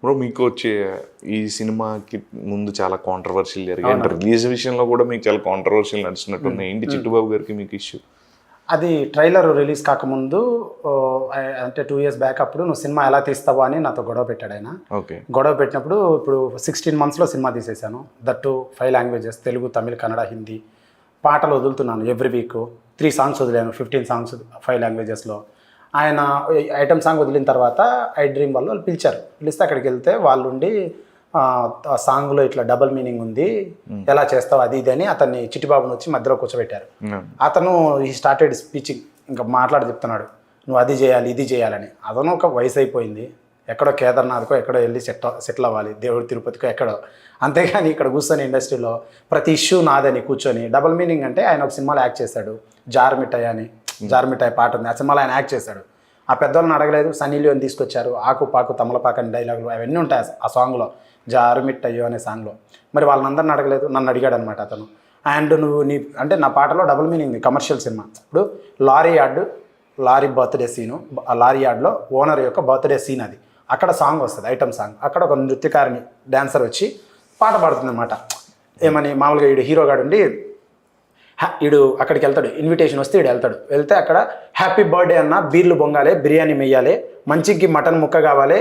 Bro మీకు వచ్చే ఈ సినిమాకి ముందు చాలా కాంట్రవర్షియల్ జరిగాయి అంటే రిలీజ్ విషయంలో కూడా మీకు చాలా కాంట్రవర్షియల్ నడుస్తున్నట్టున్నాయి. ఏంటి చిట్టుబాబు గారికి మీకు ఇష్యూ? అది ట్రైలర్ రిలీజ్ కాకముందు అంటే 2 years బ్యాక్ అప్పుడు నువ్వు సినిమా ఎలా తీస్తావా అని నాతో గొడవ పెట్టాడు ఆయన. ఓకే. గొడవ పెట్టినప్పుడు ఇప్పుడు 16 monthsలో సినిమా తీసేశాను. That 5 languages, Telugu, Tamil, Kannada, Hindi. పాటలు వదులుతున్నాను ఎవ్రీ వీక్. 3 songs వదిలాను, 15 songs 5 languagesలో. ఆయన ఐటమ్ సాంగ్ వదిలిన తర్వాత ఐ డ్రీమ్ వాళ్ళు పిలిచారు. పిలిస్తే అక్కడికి వెళ్తే వాళ్ళు ఉండి ఆ సాంగ్లో ఇట్లా డబుల్ మీనింగ్ ఉంది, ఎలా చేస్తావు అది ఇది అని అతన్ని చిట్టిబాబుని వచ్చి మధ్యలో కూర్చోబెట్టారు. అతను ఈ స్టార్టెడ్ స్పీచింగ్, ఇంకా మాట్లాడి చెప్తున్నాడు నువ్వు అది చేయాలి ఇది చేయాలని. అతను ఒక వయసు అయిపోయింది, ఎక్కడో కేదార్నాథ్కో ఎక్కడో వెళ్ళి సెటిల్ అవ్వాలి, దేవుడు తిరుపతికో ఎక్కడో. అంతేగాని ఇక్కడ కూర్చొని ఇండస్ట్రీలో ప్రతి ఇష్యూ నాదని కూర్చొని డబుల్ మీనింగ్ అంటే ఆయన ఒక సినిమాలో యాక్ట్ చేశాడు, జార్ మిఠాయి అని. జార్ మిఠాయి పాట ఉంది, ఆ సినిమాలో ఆయన యాక్ట్ చేశాడు. ఆ పెద్దవాళ్ళని అడగలేదు, సన్నీ లియోని తీసుకొచ్చారు. ఆకు పాకు తమలపాకు అని డైలాగులు అవన్నీ ఉంటాయి ఆ సాంగ్లో, జారు మిట్టయ్యో అనే సాంగ్లో. మరి వాళ్ళందరిని అడగలేదు, నన్ను అడిగాడు అనమాట అతను. అండ్ నువ్వు అంటే నా పాటలో డబుల్ మీనింగ్ ఉంది, కమర్షియల్ సినిమా. ఇప్పుడు లారీ బర్త్డే సీను, ఆ లారీ యార్డ్లో ఓనర్ యొక్క బర్త్డే సీన్ అది. అక్కడ సాంగ్ వస్తుంది, ఐటమ్ సాంగ్. అక్కడ ఒక నృత్యకారిని డాన్సర్ వచ్చి పాట పాడుతుంది అనమాట. ఏమని మామూలుగా ఈడు హీరోగాడు ఉండి ఈడు అక్కడికి వెళ్తాడు, ఇన్విటేషన్ వస్తే ఈడు వెళ్తే అక్కడ హ్యాపీ బర్త్డే అన్న, బీర్లు బొంగాలి, బిర్యానీ మెయ్యాలి, మంచికి మటన్ ముక్క కావాలి,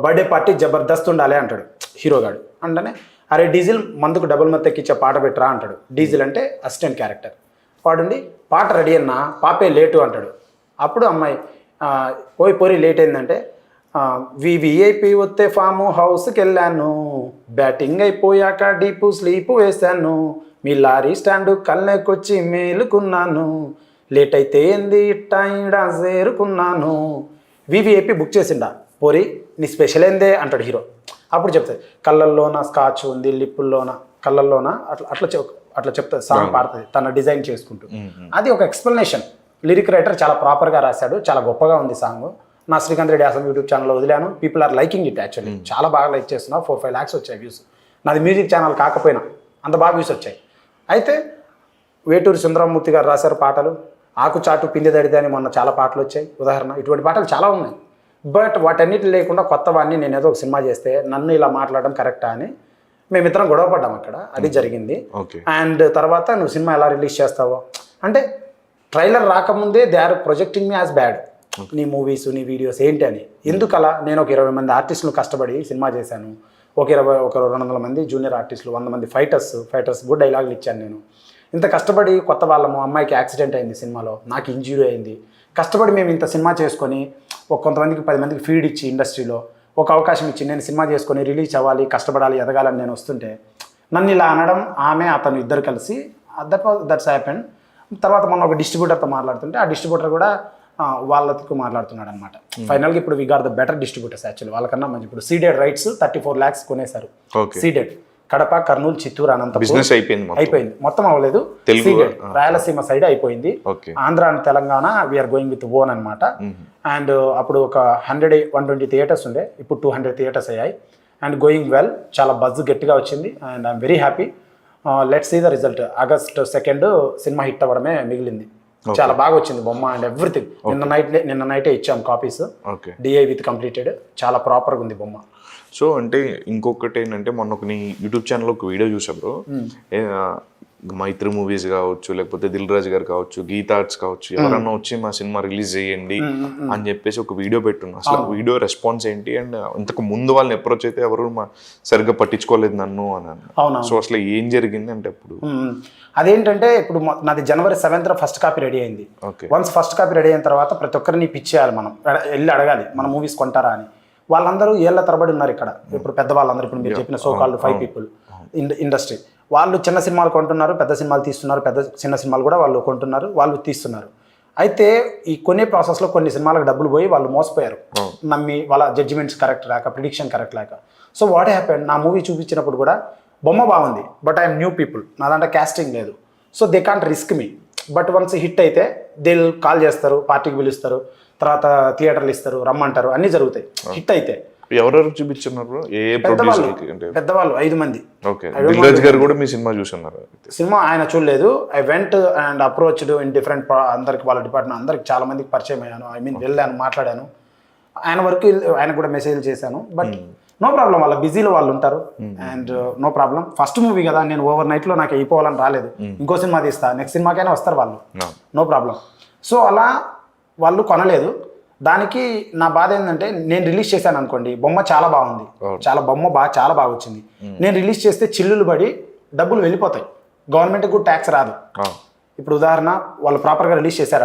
బర్త్డే పార్టీ జబర్దస్త్ ఉండాలి అంటాడు హీరోగాడు. అంటేనే అరే డీజిల్ మందుకు డబుల్ మత్తు ఎక్కిచ్చే పాట పెట్టరా అంటాడు. డీజిల్ అంటే అసిస్టెంట్ క్యారెక్టర్. వాడుండి పాట రెడీ అన్నా, పాపే లేటు అంటాడు. అప్పుడు అమ్మాయి పోయి పోరి లేట్ అయిందంటే వివిఐపి వస్తే ఫామ్ హౌస్కి వెళ్ళాను, బ్యాటింగ్ అయిపోయాక డీపు స్లీపు వేశాను, మీ లారీ స్టాండు కళ్ళకొచ్చి మేలుకున్నాను, లేట్ అయితే ఏంది ఇట్టా చేరుకున్నాను. వివిఐపి బుక్ చేసిండా, పోరి నీ స్పెషల్ ఏందే అంటాడు హీరో. అప్పుడు చెప్తాడు కళ్ళల్లోన స్కాచ్ ఉంది, లిప్పుల్లోన కళ్ళల్లోన అట్లా చెప్తుంది, సాంగ్ పాడుతుంది తన డిజైన్ చేసుకుంటూ. అది ఒక ఎక్స్ప్లెనేషన్. లిరిక్ రైటర్ చాలా ప్రాపర్గా రాశాడు, చాలా గొప్పగా ఉంది సాంగ్. నా శ్రీకాంత్ రెడ్డి అసలు యూట్యూబ్ ఛానల్లో వదిలాను, people are liking it. Actually చాలా బాగా లైక్ చేస్తున్నా, 4-5 lakhs వచ్చాయి వ్యూస్. నాది మ్యూజిక్ ఛానల్ కాకపోయినా అంత బాగా వ్యూస్ వచ్చాయి. అయితే వేటూరి సుందరమూర్తి గారు రాశారు పాటలు, ఆకు చాటు పిండి దడితే అని మొన్న చాలా పాటలు వచ్చాయి ఉదాహరణ. ఇటువంటి పాటలు చాలా ఉన్నాయి. బట్ వాటన్నిటి లేకుండా కొత్త వాడిని నేను ఏదో ఒక సినిమా చేస్తే నన్ను ఇలా మాట్లాడడం కరెక్టా అని మేమిద్దరం గొడవ పడ్డాం అక్కడ. అది జరిగింది. అండ్ తర్వాత నువ్వు సినిమా ఎలా రిలీజ్ చేస్తావో అంటే ట్రైలర్ రాకముందే they are projecting me as bad. నీ మూవీస్ నీ వీడియోస్ ఏంటి అని. ఎందుకు అలా? నేను ఒక 20 మంది ఆర్టిస్టులు కష్టపడి సినిమా చేశాను, ఒక 200 మంది జూనియర్ ఆర్టిస్టులు, 100 మంది ఫైటర్స్ గుడ్ డైలాగులు ఇచ్చాను నేను. ఇంత కష్టపడి కొత్త వాళ్ళము, అమ్మాయికి యాక్సిడెంట్ అయింది సినిమాలో, నాకు ఇంజ్యూరీ అయింది, కష్టపడి మేము ఇంత సినిమా చేసుకొని కొంతమందికి 10 మందికి ఫీడ్ ఇచ్చి ఇండస్ట్రీలో ఒక అవకాశం ఇచ్చి నేను సినిమా చేసుకొని రిలీజ్ అవ్వాలి, కష్టపడాలి, ఎదగాలని నేను వస్తుంటే నన్ను ఇలా అనడం, అతను ఇద్దరు కలిసి దట్స్ హ్యాపెండ్. తర్వాత మొన్న ఒక డిస్ట్రిబ్యూటర్తో మాట్లాడుతుంటే ఆ డిస్ట్రిబ్యూటర్ కూడా వాళ్ళకు మాట్లాడుతున్నాడు అనమాట. ఫైనల్గా ఇప్పుడు we got the better distributors actually వాళ్ళకన్నా మంచి. ఇప్పుడు సీడెడ్ రైట్స్ 34 lakhs కొనేశారు. సీడెడ్ కడప, కర్నూలు, చిత్తూరు, అనంతపురం అయిపోయింది. మొత్తం అవ్వలేదు, సీడెడ్ రాయలసీమ సైడ్ అయిపోయింది. Andhra and Telangana we are going with own అనమాట. అండ్ అప్పుడు ఒక 120 థియేటర్స్ ఉండే, ఇప్పుడు 200 థియేటర్స్ అయ్యాయి. అండ్ గోయింగ్ వెల్, చాలా బజ్ గట్టిగా వచ్చింది. And I'm very happy. Let's see the result. August 2 సినిమా హిట్ అవ్వడమే మిగిలింది. చాలా బాగా వచ్చింది బొమ్మ అండ్ ఎవ్రీథింగ్. నిన్న నైటే ఇచ్చాం కాపీస్, డిఐ విత్ కంప్లీటెడ్. చాలా ప్రాపర్గా ఉంది బొమ్మ. సో అంటే ఇంకొకటి ఏంటంటే మొన్న ఒక నీ యూట్యూబ్ ఛానల్లో ఒక వీడియో చూసారు, మైత్రి మూవీస్ కావచ్చు, లేకపోతే దిల్ రాజు గారు కావచ్చు, గీతా ఆర్ట్స్ కావచ్చు, ఎవరన్నా వచ్చి మా సినిమా రిలీజ్ చేయండి అని చెప్పేసి ఒక వీడియో పెట్టున్నా. అసలు వీడియో రెస్పాన్స్ ఏంటి? అండ్ ఇంతకు ముందు వాళ్ళని అప్రోచ్ అయితే ఎవరు సరిగ్గా పట్టించుకోలేదు నన్ను అని. సో అసలు ఏం జరిగింది అంటే అప్పుడు అదేంటంటే ఇప్పుడు నాది January 7th first copy ready అయింది. వన్స్ ఫస్ట్ కాపీ రెడీ అయిన తర్వాత ప్రతి ఒక్కరిని పిచ్చేయాలి, మనం వెళ్ళి అడగాలి మన మూవీస్ కొంటారా అని. వాళ్ళందరూ ఏళ్ల తరబడి ఉన్నారు ఇక్కడ. ఇప్పుడు పెద్ద వాళ్ళందరూ, ఇప్పుడు మీరు చెప్పిన సో కాల్డ్ 5 people ఇండస్ట్రీ, వాళ్ళు చిన్న సినిమాలు కొంటున్నారు, పెద్ద సినిమాలు తీస్తున్నారు, చిన్న సినిమాలు కూడా వాళ్ళు కొంటున్నారు, వాళ్ళు తీస్తున్నారు. అయితే ఈ కొనే ప్రాసెస్లో కొన్ని సినిమాలకు డబ్బులు పోయి వాళ్ళు మోసపోయారు, నమ్మి వాళ్ళ జడ్జిమెంట్స్ కరెక్ట్ లేక, ప్రిడిక్షన్ కరెక్ట్ లేక. సో వాట్ హ్యాపెండ్, నా మూవీ చూపించినప్పుడు కూడా బొమ్మ బాగుంది, బట్ ఐఎమ్ న్యూ పీపుల్, నా దాంట్లో క్యాస్టింగ్ లేదు, so they can't risk me. But once hit అయితే దే కాల్ చేస్తారు, పార్టీకి పిలుస్తారు, తర్వాత థియేటర్లు ఇస్తారు, రమ్మంటారు, అన్నీ జరుగుతాయి హిట్ అయితే. ఎవరెవరు చూపించున్నారు? పెద్దవాళ్ళు 5 మంది. కూడా మీ సినిమా చూస్తున్నారు? సినిమా ఆయన చూడలేదు. I went and approached in different అందరికి, వాళ్ళ డిపార్ట్మెంట్ అందరికి చాలా మందికి పరిచయం అయ్యాను. ఐ మీన్ వెళ్ళాను, మాట్లాడాను. ఆయన వరకు ఆయనకు కూడా మెసేజ్ చేశాను. బట్ నో ప్రాబ్లం, వాళ్ళ బిజీలో వాళ్ళు ఉంటారు. And no problem, first movie కదా, నేను ఓవర్ నైట్లో నాకు అయిపోవాలని రాలేదు. ఇంకో సినిమా తీస్తా, నెక్స్ట్ సినిమాకైనా వస్తారు వాళ్ళు, నో ప్రాబ్లం. సో అలా వాళ్ళు కొనలేదు. దానికి నా బాధ ఏంటంటే, నేను రిలీజ్ చేశాను అనుకోండి, బొమ్మ చాలా బాగుంది, చాలా బాగా వచ్చింది. నేను రిలీజ్ చేస్తే చిల్లులు పడి డబ్బులు వెళ్ళిపోతాయి, గవర్నమెంట్కి కూడా ట్యాక్స్ రాదు. ఇప్పుడు ఉదాహరణ, వాళ్ళు ప్రాపర్గా రిలీజ్ చేశారు